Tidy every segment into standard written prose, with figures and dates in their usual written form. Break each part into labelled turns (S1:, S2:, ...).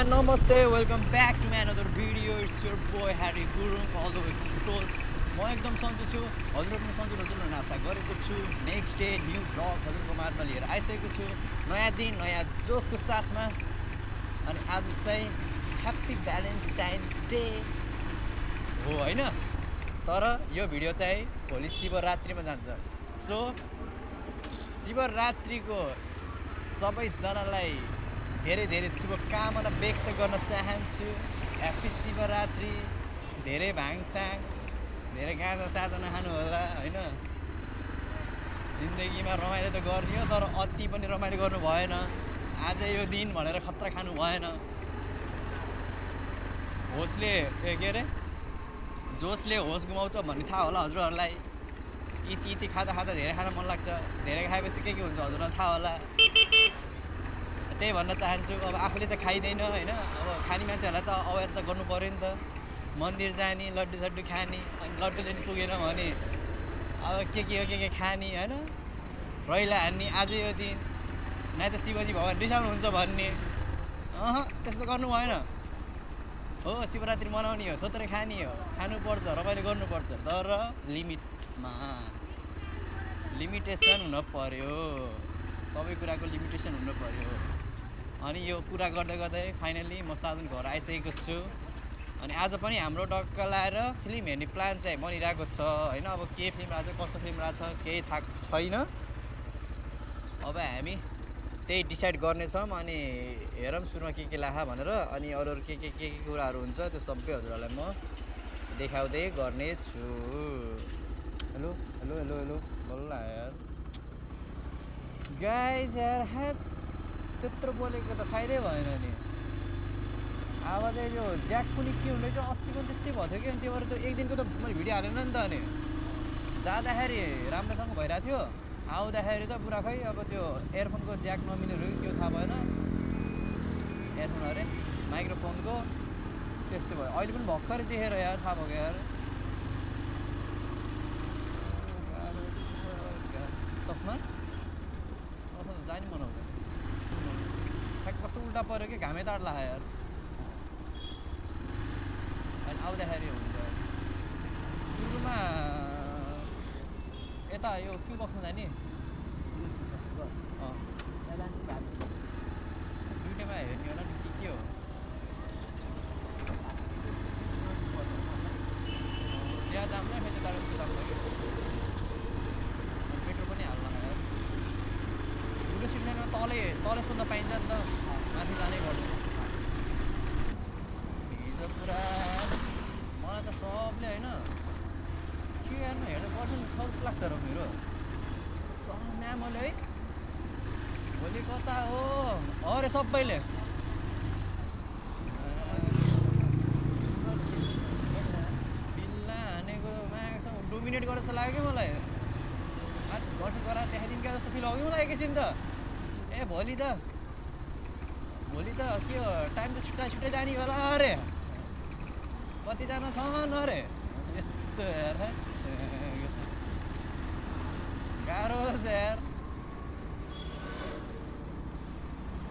S1: नमस्ते welcome back to my another video it's your boy Harry Gurung all the way from टोल म एकदम सन्चो छु हजुरहरू पनि सन्चो हुनुहुन्छ भन्ने आशा गरेको छु नेक्स्ट डे न्यू ब्लग हजुरको माझमा लिएर आइसकेको छु नयाँ दिन नयाँ जोसको साथमा अनि आज चाहिँ ह्याप्पी भ्यालेन्टाइन्स डे हो होइन तर यो भिडियो चाहिँ भोलि शिवरात्रिमा जान्छ सो शिवरात्रिको सबैजनालाई धेरै धेरै शुभकामना व्यक्त गर्न चाहन्छु ह्याप्पी शिवरात्रि धेरै भाङसाङ धेरै गाँजा साजा नखानु होला होइन जिन्दगीमा रमाइलो त गर्ने हो तर अति पनि रमाइलो गर्नु भएन आज यो दिन भनेर खतरा खानु भएन होसले के अरे जोसले होस गुमाउँछ भन्ने थाहा होला हजुरहरूलाई यति खाँदा खाँदा धेरै खान मन लाग्छ धेरै खाएपछि के हुन्छ हजुरलाई थाहा होला त्यही भन्न चाहन्छु अब आफूले त खाइँदैन होइन अब खाने मान्छेहरूलाई त अवेर त गर्नु पऱ्यो नि त मन्दिर जाने लड्डु सड्डु खाने अनि लड्डु चाहिँ पुगेन भने अब के खाने होइन रैला हान्ने आज यो दिन न त शिवजी भगवान् रिसाउनुहुन्छ भन्ने त्यस्तो गर्नु भएन हो शिवरात्रि मनाउने हो थोत्रै खाने हो खानुपर्छ रमाइलो गर्नुपर्छ तर लिमिटमा लिमिटेसन हुन पर्यो सबै कुराको लिमिटेसन हुनु पर्यो अनि यो कुरा गर्दै गर्दै फाइनली म साधन घर आइसकेको छु अनि आज पनि हाम्रो डक्क लाएर फिल्म हेर्ने प्लान चाहिँ बनिरहेको छ होइन अब के फिल्म आएको छ कस्तो फिल्म आएको छ केही थाहा छैन अब हामी त्यही डिसाइड गर्नेछौँ अनि हेरौँ सुरुमा के लाखा भनेर अनि अरू के कुराहरू हुन्छ त्यो सबै हजुरहरूलाई म देखाउँदै गर्नेछु हेलो हेलो हेलो हेलो बल्ल यार गाइज यार हात त्यत्रो बोलेको त फाइदै भएन नि अब चाहिँ यो ज्याक पनि के हुँदैछ अस्ति पनि त्यस्तै भएको थियो कि अनि त्यो भएर त एक दिनको त मैले भिडियो हालेन नि त अनि जाँदाखेरि राम्रोसँग भइरहेको थियो आउँदाखेरि त पुरा खै अब त्यो एयरफोनको ज्याक नमिल्नेहरू त्यो थाहा भएन एयरफोन अरे माइक्रोफोनको त्यस्तो भयो अहिले पनि भर्खरै देखेर यार थाहा भएको यार चस्मा चस्मा जाने मनाउँछ ठ्याक्क कस्तो उल्टा पऱ्यो कि घामै ताड्ला यार अनि आउँदाखेरि हुन्छ सुरुमा यता यो क्यु बक्समा जाने दुइटैमा हेर्ने होला नि के हो त्यहाँ दाम न फेरि टाढो दाम लाग्यो पेट्रोल पनि हाल्न यार ठुलो सिलिन्डरमा तलै सोध्न पाइन्छ नि त माथि जानै पर्छ हिजो पुरा मलाई त सबले होइन के गर्नु हेर्दा पर्छ नि जस्तो लाग्छ र मेरो म्यामले है भोलि कता हो अरे सबैले बिल्ला हानेको मागसँग डोमिनेट गरेर जस्तो लाग्यो कि मलाई घटना गरा देखाइदिनु क्या जस्तो फिल हो कि मलाई एकैछिन त भोलि त के हो टाइम त छुट्टै जाने होला अरे कतिजना छन् अरे यस्तो यार गाह्रो छ यार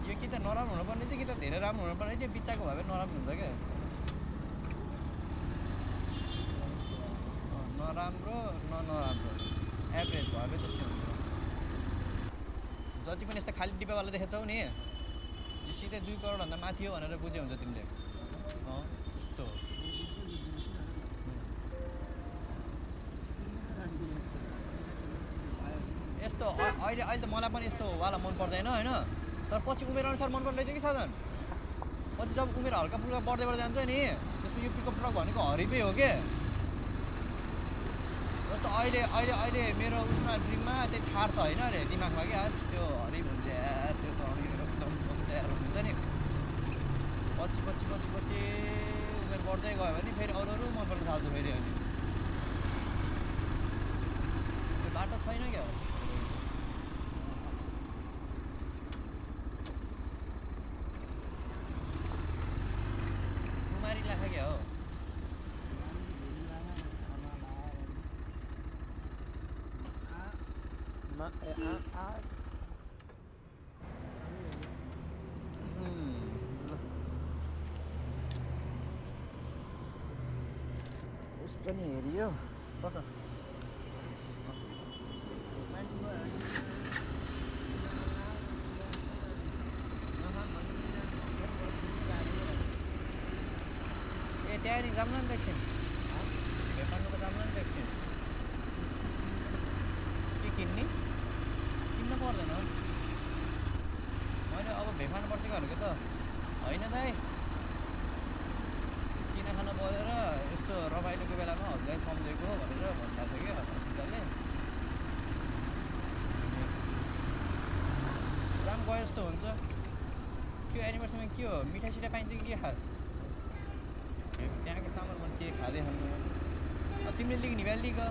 S1: यो कि त नराम्रो हुनुपर्ने चाहिँ कि त धेरै राम्रो हुनुपर्ने चाहिँ बिच्चाको भए पनि नराम्रो हुन्छ क्या नराम्रो नराम्रो एभरेज भयो भने त्यस्तै हुन्छ जति पनि यस्तो खाली डिब्बावाला देखेछौ नि यो सिधै 2 करोडभन्दा माथि हो भनेर बुझ्यो हुन्छ तिमीले यस्तो यस्तो अहिले त मलाई पनि यस्तो वाला मन पर्दैन होइन तर पछि उमेर अनुसार मन पर्ने रहेछ कि साधन पछि जब उमेर हल्का फुल्का बढ्दै जान्छ नि त्यसमा यो पिकअप ट्रक भनेको हरिपै हो के जस्तो अहिले मेरो उसमा ड्रिममा त्यही थार छ होइन अरे दिमागमा क्या त्यो हरिप हुन्छ यार त्यो चढ्ने एकदम हुन्छ यार हुन्छ नि पछि उमेर बढ्दै गयो भने फेरि अरू मन पर्न थाल्छ फेरि अनि त्यो बाटो छैन क्या कुमारी लाखा क्या हो पनि हेरियो बस ए त्यहाँनिर जाऊँ न त एकछिन भेपानको जाऊँ न त एकछिन के किन्ने किन्न पर्दैन मैले अब भेपान पर्छ भनेको त होइन दाइ किन खान परेर यस्तो रमाइलोको बेलामा हजुरलाई सम्झेको भनेर भन्दा थियो क्या हस्पिटलले जाम गए जस्तो हुन्छ त्यो एनिभर्सरीमा के हो मिठाई सिठाई पाइन्छ कि के खास त्यहाँको सामान मैले के खाँदै खानु तिमीले लिग निकाल लिग ल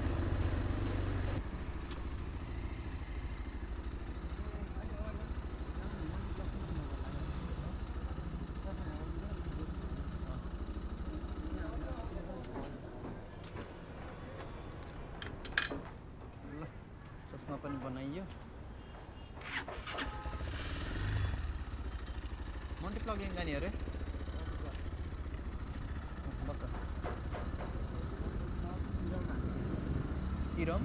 S1: चस्मा पनि बनाइयो मल्टिप्लग लिन जाने अरे बस सिरम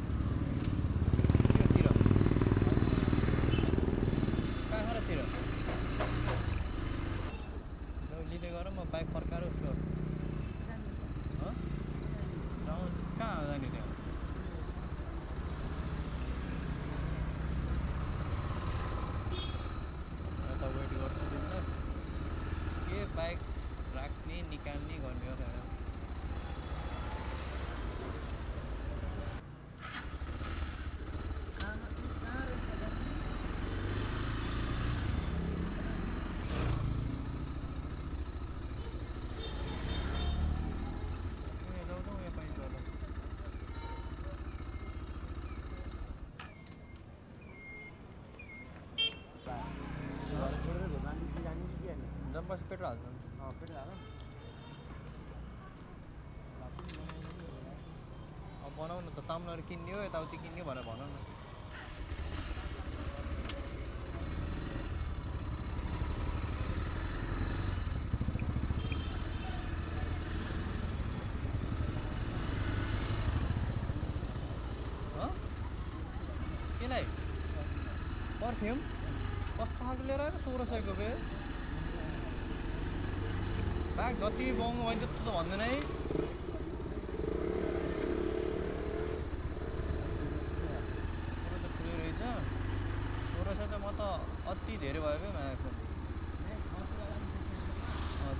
S1: के सिरम कहाँ र सिरम लिँदै गर म बाइक फर्काएर उसको जाउँ कहाँ जाने त्यहाँ यता वेट गर्छु तिमीलाई के बाइक राख्ने निकाल्ने गर्ने हो जम्पासी पेट्रोल हाल्छ पेट्रोल हाल अब बनाऊ न त सामानहरू किन्ने हो यताउति किन्ने भनेर भन न केलाई पर्फ्युम कस्तो खालको लिएर आएको 1600 बे ब्याग जति बाउनु भयो त्यस्तो त भन्दैन है त ठुलै रहेछ 1600 त म त अति धेरै भयो क्या मागेको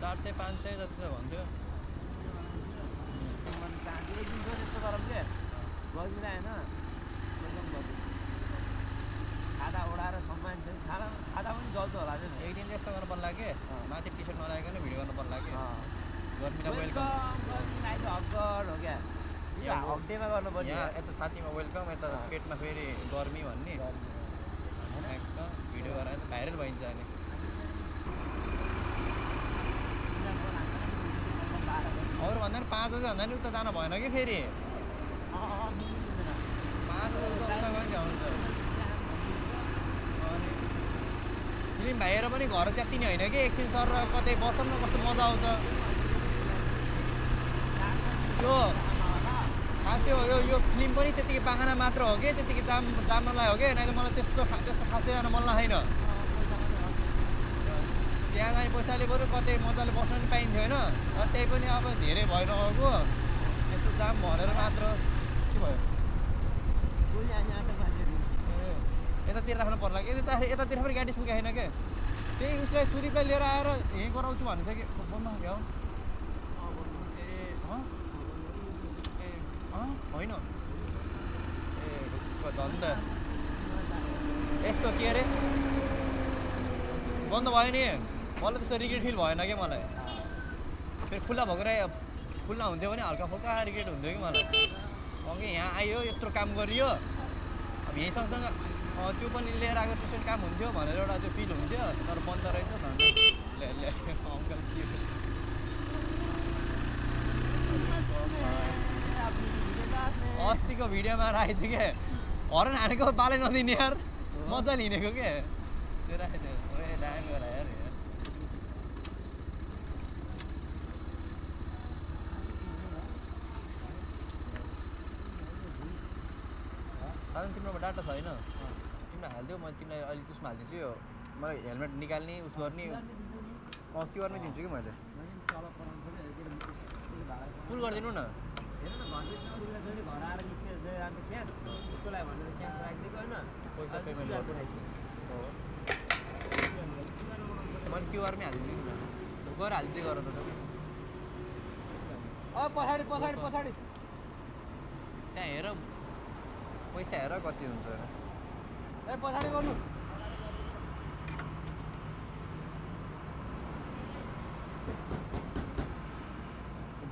S1: 400-500 जति त भन्थ्यो
S2: खादा ओढाएर सम्मान छ खादा पनि जल्छ होला
S1: एक दिन त्यस्तो गर्नु पर्ला के माथि टी सर्ट नलागिकन भिडियो गर्नु पर्ला के गर्मीलाई वेलकम
S2: हक्कर हो क्या हक्डेमा गर्नुपर्छ
S1: यहाँ यता छातीमा वेलकम यता पेटमा फेरि गर्मी भन्ने एकदम भिडियो गराएर त भाइरल भइन्छ अनि अरू भन्दा पनि 5 बजी भन्दा नि उता जानु भएन कि फेरि 5 बजी उता गयो हुन्छ फिल्म भाइहरू पनि घर च्यात्ति नि होइन कि एकछिन सर र कतै बसौँ न कस्तो मजा आउँछ यो खास त्यो यो फिल्म पनि त्यतिकै बाहना मात्र हो कि त्यतिकै जान्नलाई हो कि नै त मलाई त्यस्तो खासै जान मन लागेन त्यहाँ जाने पैसाले बरु कतै मजाले बस्न पनि पाइन्थ्यो होइन तर त्यही पनि अब धेरै भयो नगएको त्यस्तो जाम भनेर मात्र के भयो यतातिर राख्नु पर्ला कि यतातिर पनि गाडी पुगेको छैन क्या त्यही उसलाई सुदीपलाई लिएर आएर यहीँ गराउँछु भनेको थियो कि बोल्नु क्या होइन ए झन् त यस्तो के अरे बन्द भयो नि मलाई त्यस्तो रिग्रेट फिल भएन क्या मलाई फेरि खुल्ला भएको खुल्ला हुन्थ्यो भने हल्का फुल्का रिग्रेट हुन्थ्यो कि मलाई अघि यहाँ आयो यत्रो काम गरियो अब यहीँ सँगसँग त्यो पनि लिएर आएको त्यसो काम हुन्थ्यो भनेर एउटा त्यो फिल हुन्थ्यो तर बन्द रहेछ झन् ले अङ्कल के अस्तिको भिडियोमा राखेको छु क्या हरन हानेको बालै नदिने यार मजाले हिँडेको क्या त्यो राखेको छु दामी गरा यार साधन तिम्रोमा डाटा छैन तिमीलाई हालिदेऊ मैले तिमीलाई अहिले उसमा हालिदिन्छु यो मलाई हेलमेट निकाल्ने उस गर्ने क्युआर नै दिन्छु कि मैले फुल गरिदिनु न पैसा पेमेन्ट हो मैले क्युआरमै हालिदिन्छु नि गएर हालिदिँदै गर त
S2: पछाडि पछाडि पछाडि
S1: त्यहाँ हेर पैसा हेर कति हुन्छ
S2: ए पछाडि गर्नु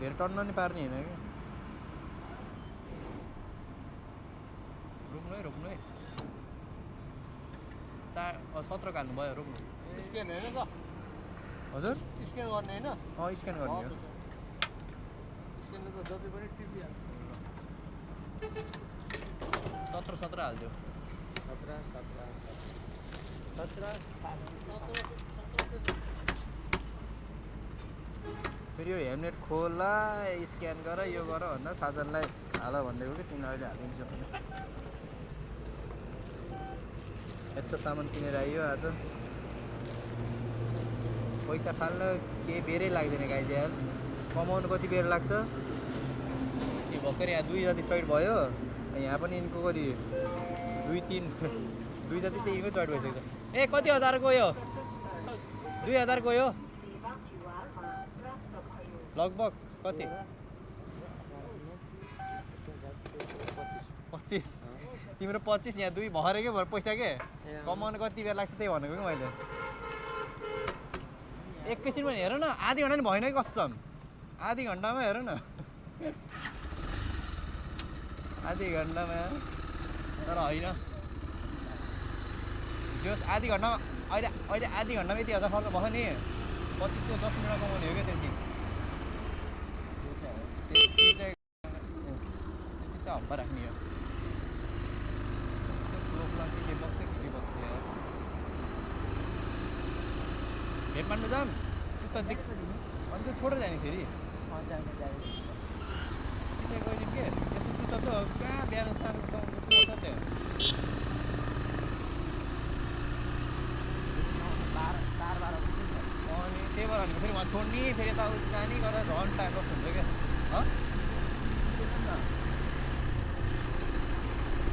S1: धेरै टन्न नि पार्ने होइन कि रोक्नु है 17 हाल्नु भयो रोक्नु
S2: स्क्यान होइन त
S1: हजुर
S2: स्क्यान गर्ने होइन
S1: स्क्यान गर्ने हो
S2: स्क्यान त जति पनि टिपिहाल्छ
S1: 17 हालिदियो
S2: 17
S1: फेरि यो हेलमेट खोला स्क्यान गर यो गर भन्दा साजनलाई हाल भनिदिएको कि तिमीलाई अहिले हालिदिन्छु भने यस्तो सामान किनेर आइयो आज पैसा फाल्न केही बेरै लाग्दैन गाई चाहिँ यार कमाउनु कति बेर लाग्छ कि भर्खर यहाँ 2 जति चढ भयो यहाँ पनि यिनको कति 2 जति चाहिँ यिनको चढ भइसक्छ ए कति हजारको यो 2000 को यो लगभग कति 25 तिम्रो 25 यहाँ 2 भरेकै भएर पैसा के कमाउनु कति बेर लाग्छ त्यही भनेको कि मैले एकैछिनमा हेर न आधी घन्टा नि भएन कि कसम आधी घन्टामा हेर न आधी घन्टामा तर होइन जोस् आधी घन्टामा अहिले आधी घन्टामा यति हजार खर्च भयो नि पछि त्यो 10 मिनट कमाउने हो क्या त्यो चिज त्यति चाहिँ हप्पा राख्ने हो फ्लो फ्लक के बग्छ यार भेटमान्डु जाम जुत्ता देख अनि त्यो छोडेर जाने फेरि सिधै गइदिउँ के यसो जुत्ता त कहाँ बिहान साँझसम्म पुग्छ त्यहाँ अनि त्यही भएर भनेको फेरि उहाँ छोड्ने फेरि यता जाने गर्दा झन् टाइम लस्ट हुन्छ क्या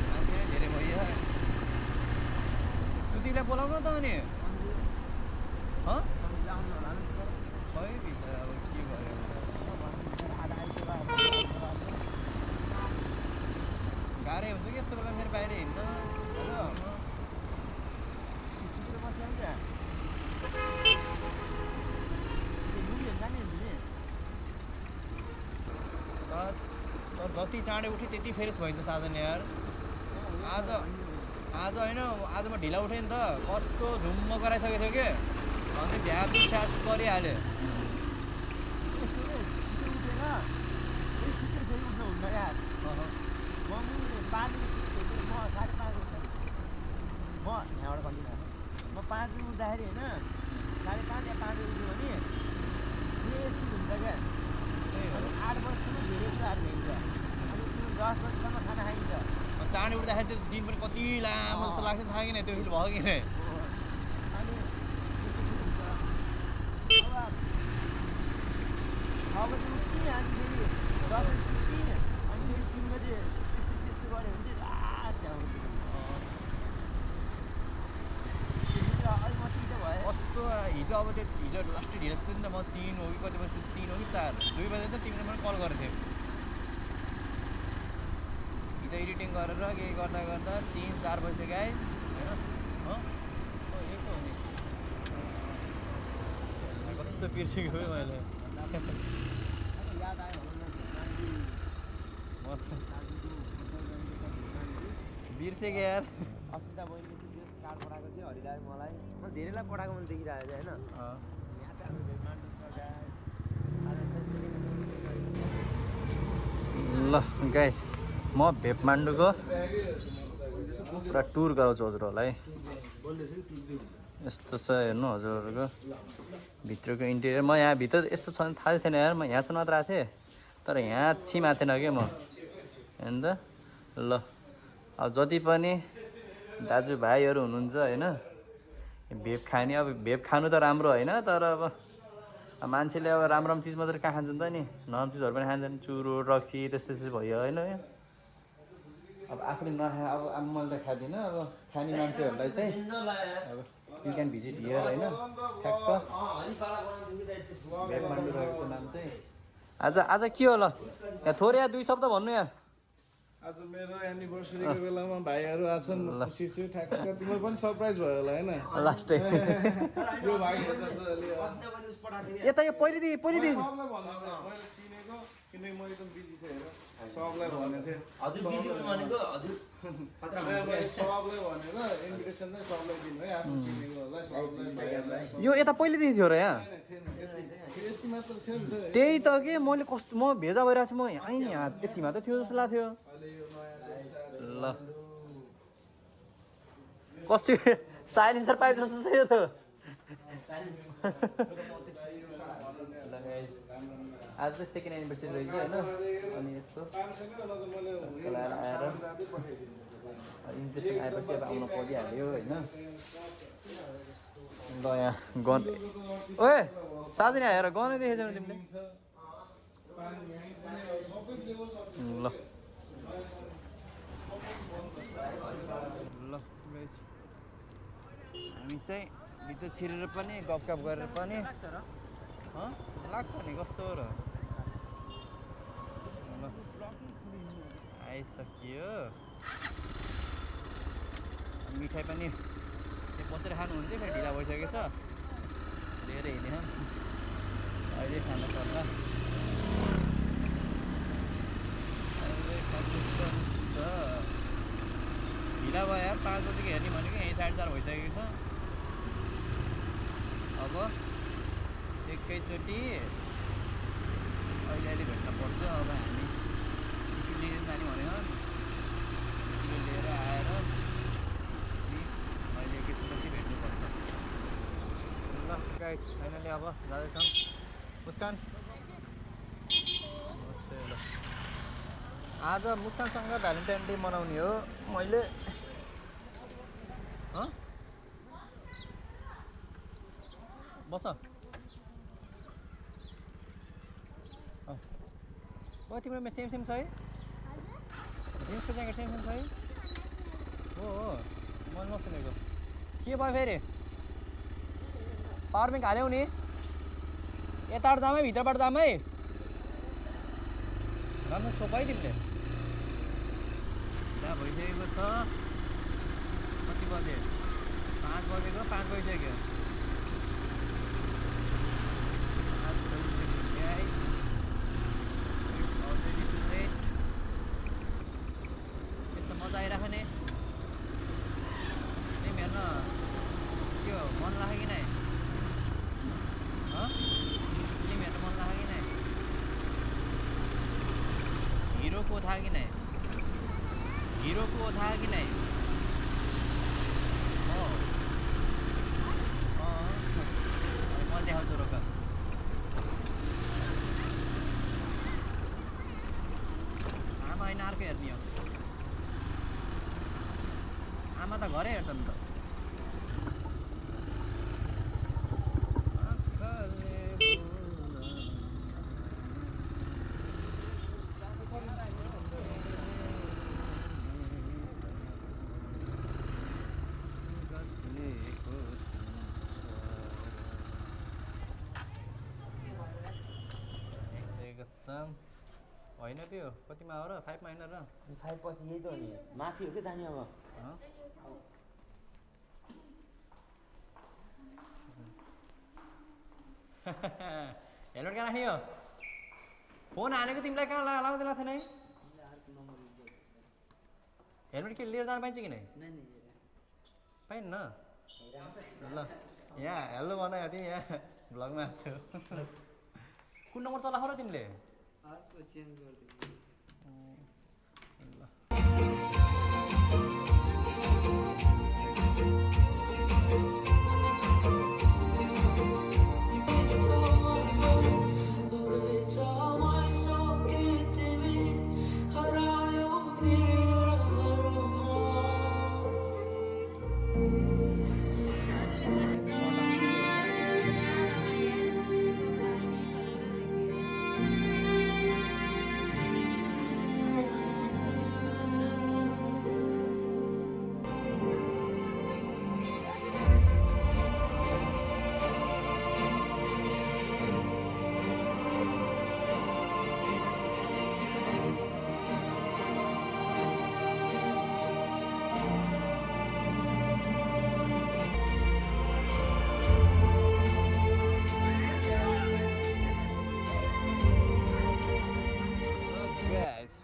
S1: मान्छे धेरै भइयो सुतिलाई बोलाउनु त अनि खै भित्र अब के गर्यो गाह्रै हुन्छ कि यस्तो बेला मेरो बाहिर हिँड्न तर जति चाँडै उठ्यो त्यति फ्रेस भइन्छ साधन यार आज होइन आज म ढिला उठेँ नि त कस्तो झुम्म गराइसकेको थियो कि अन्त झ्याप स्याप गरिहाल्यो
S2: म 5 बजी उठ्दाखेरि होइन 5:30 या 5 बजी उठ्यो भने फ्रेस हुन्छ क्या 8 बजीसम्म धेरै कुराहरू भइन्छ अनि 10 बजीसम्म खाना खाइन्छ
S1: चाँडै उठ्दाखेरि त्यो दिन पनि कति लामो जस्तो लाग्छ थाहा कि नै त्यो फिल भयो कि नै
S2: अनि अब 6 बजी उठ्ने अनि फेरि 10 बजी उठ्ने अनि फेरि 3 बजी त्यस्तो गऱ्यो भने चाहिँ रात आउँछ
S1: कस्तो हिजो अब त्यो हिजो लास्ट ढिलो सुत्यो नि त म 3 हो कि कति बजी 3 हो कि 4 2 बजे त तिमीले मलाई कल गरेको थियौ हिजो एडिटिङ गरेर के गर्दा 3-4 बज्यो गाइस होइन कस्तो बिर्सेको हो मैले
S2: याद आयो
S1: म त बिर्सेको यार
S2: अस्मिता बहिनीले चाहिँ त्यो कार्ड पठाएको थियो हरिलाई मलाई म धेरैलाई पठाएको मैले देखिरहेको थिएँ होइन यहाँ चाहिँ हाम्रो भेटमान्डु
S1: ल गाइस म भेटमान्डुको पुरा टुर गराउँछु हजुरहरूलाई यस्तो छ हेर्नु हजुरहरूको भित्रको इन्टेरियर म यहाँ भित्र यस्तो छ भने थाहा थिएन यार म यहाँसम्म मात्र आएको थिएँ तर यहाँ छिम आएको थिएन क्या म अन्त ल अब जति पनि दाजुभाइहरू हुनुहुन्छ होइन भेप खाने अब भेप खानु त राम्रो होइन तर अब मान्छेले अब राम्रो चिज मात्रै कहाँ खान्छ त नि नराम्रो चिजहरू पनि खान्छन् चुरो रक्सी त्यस्तो त्यस्तो भयो होइन अब आफूले नखा अब मैले त खाँदिनँ अब खाने मान्छेहरूलाई चाहिँ अब यु क्यान भिजिट हियर होइन ठ्याक्क भेप मागिरहेको नाम चाहिँ आज के होला यहाँ थोरै या 2 शब्द भन्नु यहाँ
S3: आज मेरो एनिभर्सरीको बेलामा भाइहरू आछन् खुसी छु ठ्याक्क तिम्रो पनि सरप्राइज भयो होला हैन
S1: लास्टै
S3: यो भाइको त
S1: यता यो पहिलेदेखि
S3: सबलाई भन्नु मैले चिनेको किनकि म एकदम बिजी थिएँ हेर सबलाई भनेको थिएँ
S2: हजुर बिजी भनेको हजुर
S3: मैले सबलाई भनेर इन्भिटेसन चाहिँ सबलाई दिनु है आफ्नो चिनेकोहरूलाई सबलाई भाइहरूलाई
S1: यो यता पहिलेदेखि थियो र यहाँ
S3: यति मात्र थियो नि त
S1: त्यही त के मैले कस्तो म भेजा भइरहेको छु म यहाँ यति मात्र थियो जस्तो लाग्थ्यो
S3: अहिले यो नयाँ
S1: ल कस्तो साइलेन्सर पाइप जस्तो छ यो त आज चाहिँ सेकेन्ड एनिभर्सरी रहेछ होइन अनि यस्तो आएर इन्भिटेसन आएपछि अब आउन परिहाल्यो होइन ल यहाँ गन ओए साथी यहाँ हेर गनै देखेछौ तिमीले ल ल हामी चाहिँ भित्र छिरेर पनि गफगफ गरेर पनि लाग्छ नि कस्तो र ल आइसक्यो मिठाई पनि बसेर खानुहुन्थ्यो फेरि ढिला भइसकेको छ लिएर हिँड्यौँ अहिले खानु पर्ला ढिला भयो यार 5 बजीको हेर्ने भनेको यहीँ 4:30 भइसकेको छ अब एकैचोटि अहिले भेट्न पर्छ अब हामी स्कुल लिएर जाने भनेको स्कुल लिएर आएर अहिले एकैछिनपछि भेट्नुपर्छ ल गाइस फाइनली अब जाँदैछौँ मुस्कान नमस्ते ल आज मुस्कानसँग भ्यालेन्टाइन डे मनाउने हो मैले बस तिम्रोमा सेम छ है जिन्सको ज्याकेट सेम छ है हो मैले नसुनेको के भयो फेरि पावर ब्याङ्क हाल्यौ नि यताबाट जाम है भित्रबाट जाम है राम्रो छोप है तिमीले ढिला भइसकेको छ कति बजे 5 बजेको 5 बजिसक्यो मजा आइरहेको नि तिमी हेर्न के हो मन लाग्यो कि नै तिमी हेर्न मन लाग्यो कि नै हिरोको थाहा कि नै हिरोको थाहा कि नै म देखाउँछु रोक आमा होइन अर्को हेर्ने हो आमा त घरै हेर्छन् त होइन त्यो कतिमा हो र 5 मा होइन र
S2: 5 पछि यही त हो नि माथि हो कि जाने अब
S1: हेलमेट कहाँ राख्ने हो फोन हानेको तिमीलाई कहाँ लाउँदैन थिएन है हेलमेट के लिएर जानु पाइन्छ कि नै पाइन्न ल यहाँ हेलो भन तिमी यहाँ भ्लगमा छु कुन नम्बर चलाएको र तिमीले
S4: चेन्ज गरिदिनु
S1: ल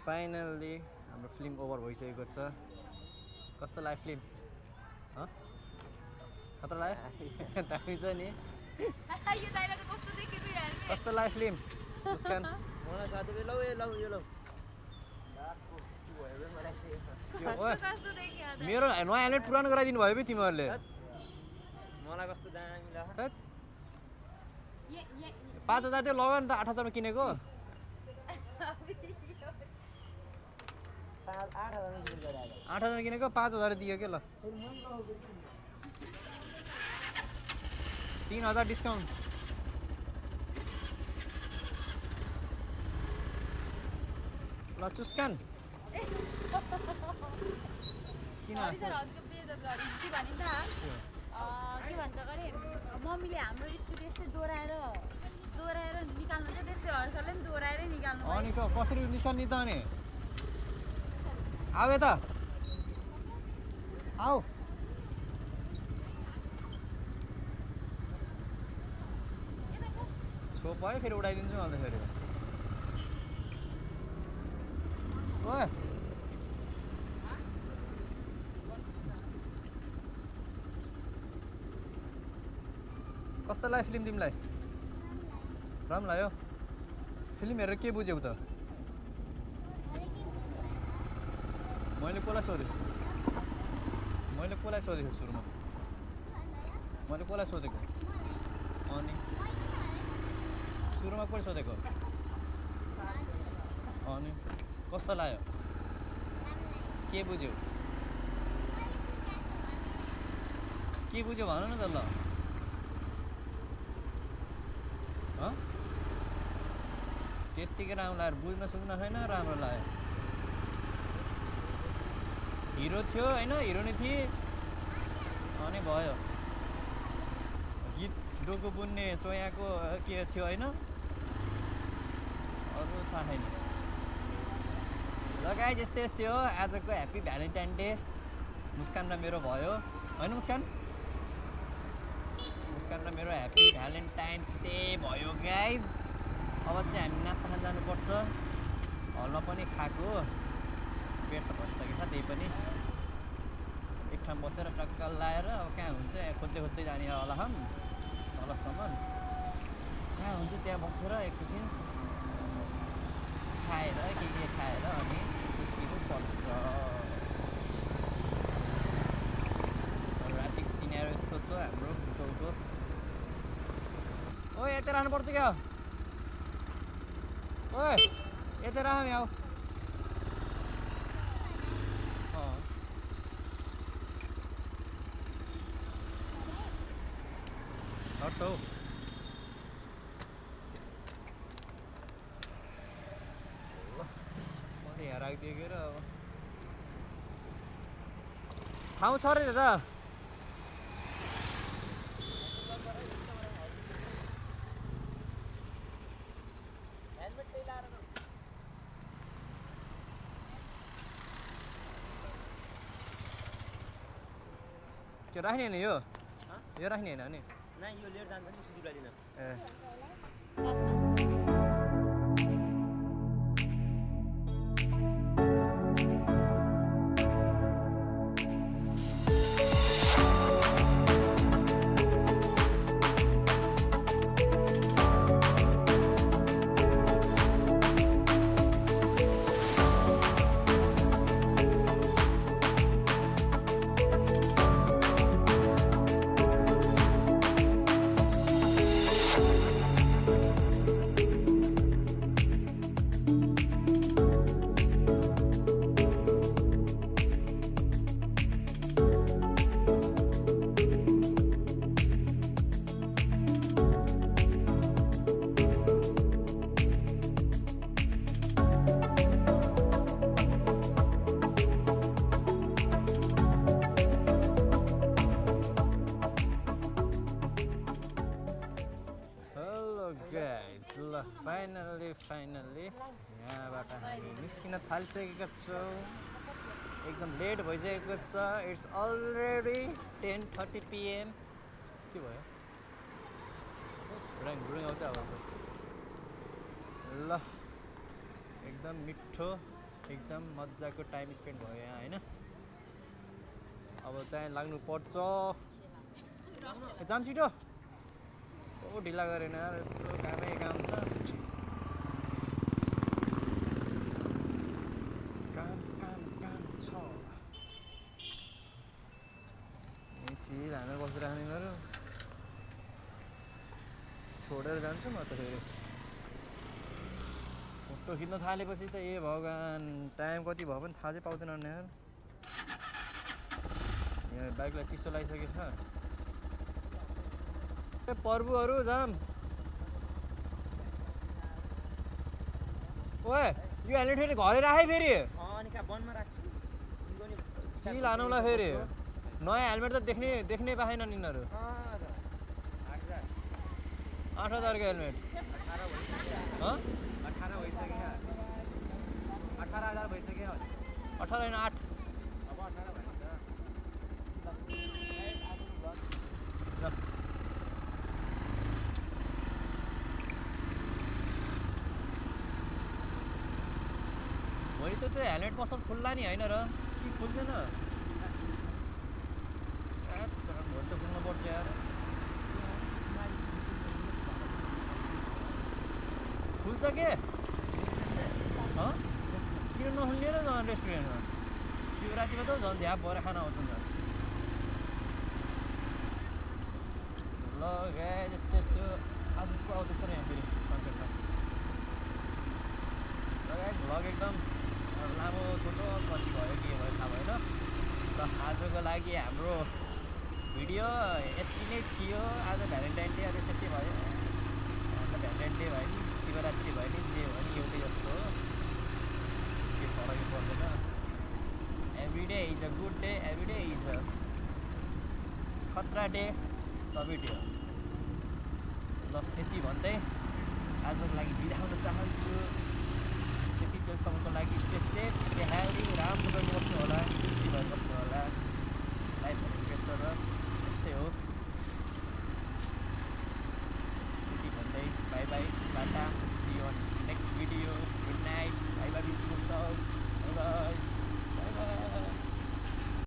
S1: फाइनल्ली हाम्रो फिल्म ओभर भइसकेको छ कस्तो लाग्यो फिल्म खतरा लाग्यो दामी छ नि
S5: यो डायलग कस्तो देखियो यार
S1: कस्तो लाग्यो फिल्म मुस्कान
S2: मलाई साथी लौ ए लौ यो लौ
S5: कस्तो देखियो
S1: मेरो नयाँ हेलमेट पुरानो गराइदिनु भयो बे तिमीहरूले
S2: मलाई कस्तो दामी लाग्यो
S1: हैट 5000 त्यो लगा नि त 8000 मा किनेको 8000 किनेको 5000 दियो के ल 3000 डिस्काउन्ट ल चुस्कान किन
S5: सर हजुरको बेइज्जत गरिन्छ के भनि त के भन्छ गरे मम्मीले हाम्रो स्कुटी यस्तै दोहोऱ्याएर निकाल्नु चाहिँ त्यस्तै हर्षले पनि दोहोऱ्याएरै निकाल्नु भयो।
S1: अनि कसरी निस्कने त अनि आऊ यता आऊ छोप भयो फेरि उडाइदिन्छु अन्त फेरि ओए कस्तो लाग्यो फिल्म तिमीलाई राम्रो लाग्यो फिल्म हेरेर के बुझ्यौ त मैले कसलाई सोधेको सुरुमा मैले कसलाई सोधेको अनि सुरुमा कसले सोधेको अनि कस्तो लाग्यो के बुझ्यौ भन न त ल त्यत्तिकै राम्रो लाग्यो बुझ्न सुन्न छैन राम्रो लाग्यो हिरो थियो होइन हिरोनी थिए अनि भयो गीत डोको बुन्ने चोयाको के थियो होइन अरू थाहा छैन लगाए यस्तै यस्तै हो आजको ह्याप्पी भ्यालेन्टाइन डे मुस्कान र मेरो भयो होइन मुस्कान र मेरो ह्याप्पी भ्यालेन्टाइन्स डे भयो गाइज अब चाहिँ हामी नास्ता खान जानुपर्छ हलमा पनि खाएको पेट त भइसकेको छ त्यही पनि एक ठाउँ बसेर टक्क लाएर अब कहाँ हुन्छ खोज्दै जाने होला हम तलसम्म कहाँ हुन्छ त्यहाँ बसेर एकैछिन खाएर के खाएर अनि निस्किनु पर्छ रातिको सिनेरो यस्तो छ हाम्रो बुटौको ओए यतै राख्नुपर्छ क्या ओए यतै राख म्याउ हट्छौ मैले यहाँ राखिदियो के र अब ठाउँ छ रे दादा त्यो राख्ने होइन यो राख्ने होइन नि
S2: ना यो लिएर जान्छ नि सुदीपलाई लिन
S1: ए फाइनल्ली यहाँबाट हामी निस्किन थालिसकेका छौँ एकदम लेट भइसकेको छ इट्स अलरेडी 10:30 PM के भयो गुरुङ आउँछ अब ल एकदम मिठो एकदम मजाको टाइम स्पेन्ड भयो यहाँ होइन अब चाहिँ लाग्नु पर्छ जाम छिटो ओ ढिला गरेन यार यस्तो कामै काम छ काम काम काम छ चिज हामी बसिराख्ने गरौँ छोडेर जान्छु म त फेरि फोटो खिच्न थालेपछि त ए भगवान् टाइम कति भयो पनि थाहा चाहिँ पाउँदैन नि यार यहाँ बाइकलाई चिसो लागिसकेको छ ए पर्बुहरू जाम ओए यो हेलमेट फेरि घरै राखेँ फेरि
S2: अनि कहाँ वनमा राख्छु
S1: चिल हानौँला फेरि नयाँ हेलमेट त देख्ने पाएन नि यिनीहरू 8,000 को हेलमेट
S2: 18 भइसक्यो 18,000 भइसक्यो
S1: 18 होइन 8
S2: अब 18 भएन
S1: ल भोलि त त्यो हेलमेट पसल खुल्ला नि होइन र कि खुल्दैन भोलि त खुल्नुपर्छ यार खुल्छ के किन नखुल्ने र झन् रेस्टुरेन्टमा शिवरात्रिमा त झन् झ्याप भएर खाना आउँछ नि ल गाइस यस्तो यस्तो आजको आउँदैछ र यहाँ फेरि कन्सर्टमा ल गाइस भ्लग एकदम लामो छोटो कति भयो के भयो थाहा भएन ल आजको लागि हाम्रो भिडियो यति नै थियो आज भ्यालेन्टाइन डे अब यस्तै भयो अन्त भ्यालेन्टाइन डे भयो नि शिवरात्रि भयो नि जे भयो नि एउटै जस्तो हो के फरक पर्दैन every day is a good day every day is a खतरा डे सबै डे ल यति भन्दै आजको लागि बिदा हुन चाहन्छु त्यति जेलसम्मको लागि स्टे सेफ स्टे हेल्दी राम्रोसँग बस्नु होला खुसी भएर बस्नु होला लाइफ भनेको के छ र